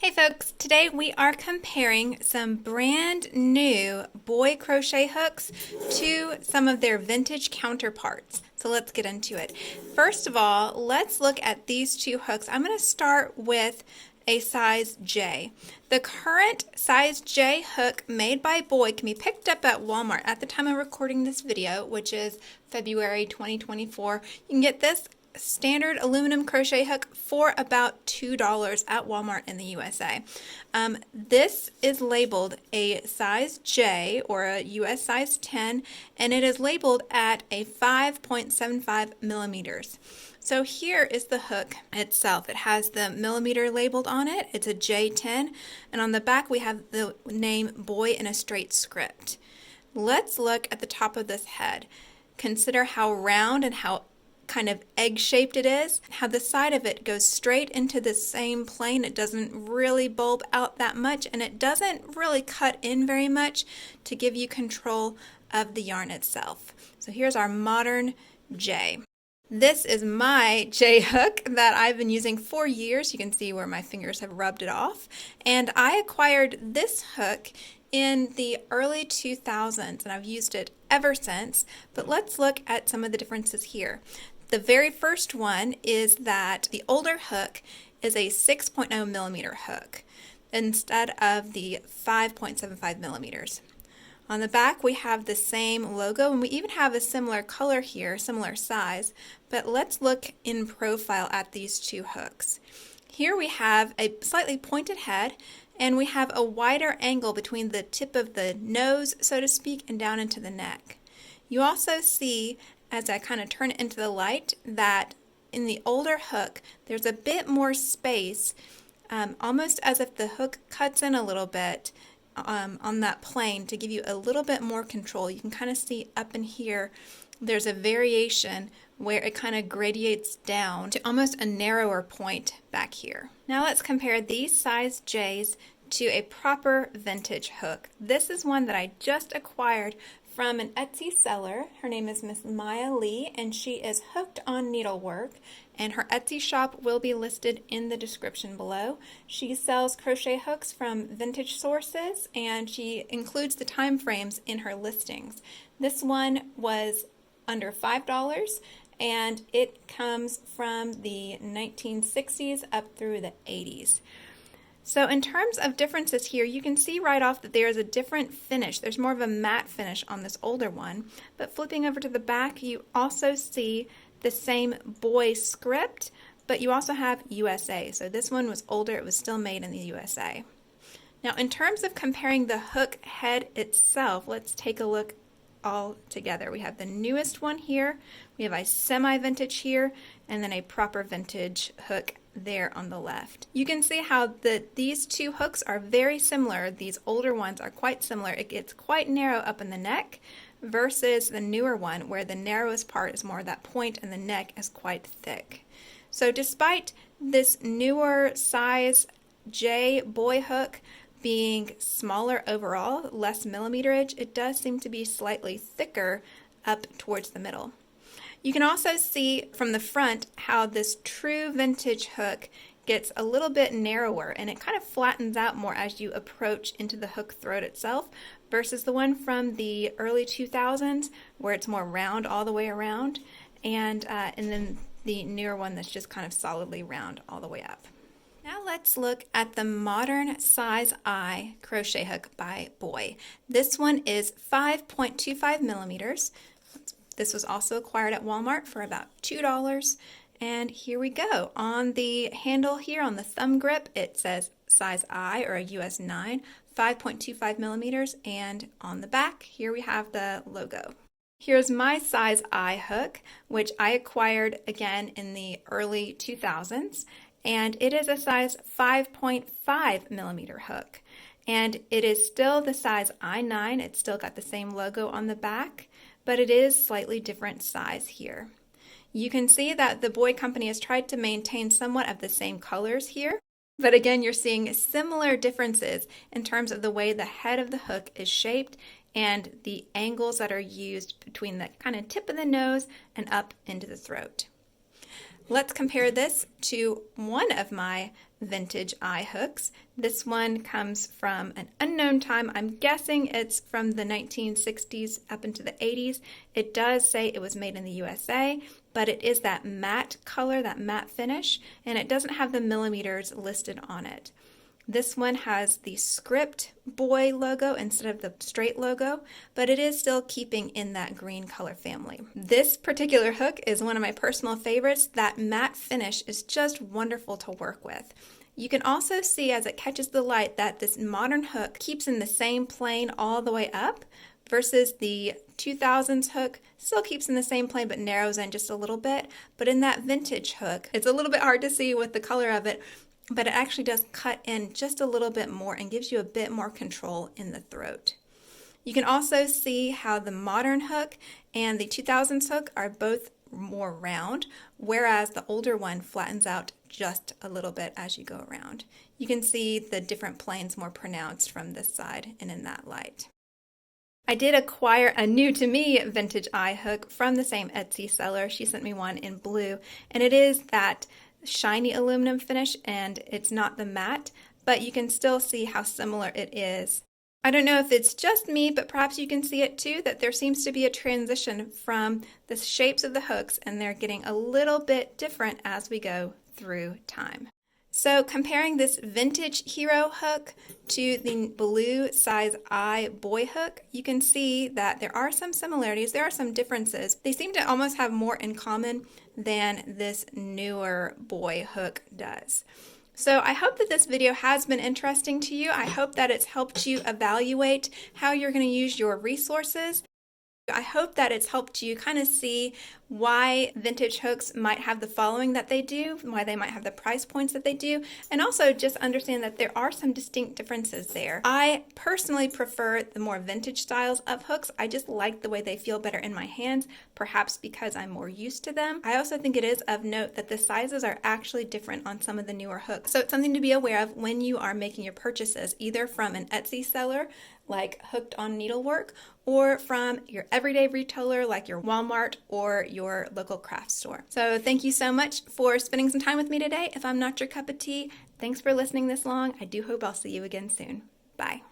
Hey folks, today we are comparing some brand new Boye crochet hooks to some of their vintage counterparts. So let's get into it. First of all, let's look at these two hooks. I'm going to start with a size J. The current size J hook made by Boye can be picked up at Walmart at the time of recording this video, which is February 2024. You can get this standard aluminum crochet hook for about $2 at Walmart in the USA. This is labeled a size J or a US size 10, and it is labeled at a 5.75 millimeters. So here is the hook itself. It has the millimeter labeled on it. It's a J10, and on the back we have the name Boye in a straight script. Let's look at the top of this head. Consider how round and how kind of egg-shaped it is, how the side of it goes straight into the same plane. It doesn't really bulb out that much, and it doesn't really cut in very much to give you control of the yarn itself. So here's our modern J. This is my J hook that I've been using for years. You can see where my fingers have rubbed it off, and I acquired this hook in the early 2000s, and I've used it ever since. But let's look at some of the differences here. The very first one is that the older hook is a 6.0 millimeter hook instead of the 5.75 millimeters. On the back we have the same logo, and we even have a similar color here, similar size, but let's look in profile at these two hooks. Here we have a slightly pointed head, and we have a wider angle between the tip of the nose, so to speak, and down into the neck. You also see, as I kind of turn it into the light, that in the older hook there's a bit more space, almost as if the hook cuts in a little bit on that plane to give you a little bit more control. You can kind of see up in here there's a variation where it kind of gradiates down to almost a narrower point back here. Now let's compare these size J's to a proper vintage hook. This is one that I just acquired from an Etsy seller. Her name is Miss Maya Lee, and she is hooked on needlework, and her Etsy shop will be listed in the description below. She sells crochet hooks from vintage sources, and she includes the time frames in her listings. This one was under $5, and it comes from the 1960s up through the 80s. So in terms of differences here, you can see right off that there is a different finish. There's more of a matte finish on this older one, but flipping over to the back, you also see the same Boye script, but you also have USA. So this one was older, it was still made in the USA. Now in terms of comparing the hook head itself, let's take a look all together. We have the newest one here, we have a semi-vintage here, and then a proper vintage hook there on the left. You can see how these two hooks are very similar. These older ones are quite similar. It gets quite narrow up in the neck versus the newer one where the narrowest part is more that point and the neck is quite thick. So despite this newer size J Boye hook being smaller overall, less millimeterage, it does seem to be slightly thicker up towards the middle. You can also see from the front how this true vintage hook gets a little bit narrower, and it kind of flattens out more as you approach into the hook throat itself versus the one from the early 2000s where it's more round all the way around, and then the newer one that's just kind of solidly round all the way up. Now let's look at the modern size I crochet hook by Boye. This one is 5.25 millimeters. This was also acquired at Walmart for about $2. And here we go. On the handle here, on the thumb grip, it says size I or a US 9, 5.25 millimeters. And on the back, here we have the logo. Here's my size I hook, which I acquired again in the early 2000s. And it is a size 5.5 millimeter hook. And it is still the size I9. It's still got the same logo on the back, but it is slightly different size here. You can see that the Boye company has tried to maintain somewhat of the same colors here, but again you're seeing similar differences in terms of the way the head of the hook is shaped and the angles that are used between the kind of tip of the nose and up into the throat. Let's compare this to one of my vintage eye hooks. This one comes from an unknown time. I'm guessing it's from the 1960s up into the 80s. It does say it was made in the USA, but it is that matte color, that matte finish, and it doesn't have the millimeters listed on it. This one has the script Boye logo instead of the straight logo, but it is still keeping in that green color family. This particular hook is one of my personal favorites. That matte finish is just wonderful to work with. You can also see as it catches the light that this modern hook keeps in the same plane all the way up, versus the 2000s hook still keeps in the same plane but narrows in just a little bit. But in that vintage hook, it's a little bit hard to see with the color of it, but it actually does cut in just a little bit more and gives you a bit more control in the throat. You can also see how the modern hook and the 2000s hook are both more round, whereas the older one flattens out just a little bit as you go around. You can see the different planes more pronounced from this side and in that light. I did acquire a new to me vintage eye hook from the same Etsy seller. She sent me one in blue, and it is that shiny aluminum finish, and it's not the matte, but you can still see how similar it is. I don't know if it's just me, but perhaps you can see it too, that there seems to be a transition from the shapes of the hooks, and they're getting a little bit different as we go through time. So comparing this vintage hero hook to the blue size eye Boye hook, you can see that there are some similarities, there are some differences. They seem to almost have more in common than this newer Boye hook does. So I hope that this video has been interesting to you. I hope that it's helped you evaluate how you're going to use your resources. I hope that it's helped you kind of see why vintage hooks might have the following that they do, why they might have the price points that they do, and also just understand that there are some distinct differences there. I personally prefer the more vintage styles of hooks. I just like the way they feel better in my hands, perhaps because I'm more used to them. I also think it is of note that the sizes are actually different on some of the newer hooks. So it's something to be aware of when you are making your purchases, either from an Etsy seller like Hooked on Needlework, or from your everyday retailer like your Walmart or your local craft store. So thank you so much for spending some time with me today. If I'm not your cup of tea, thanks for listening this long. I do hope I'll see you again soon. Bye.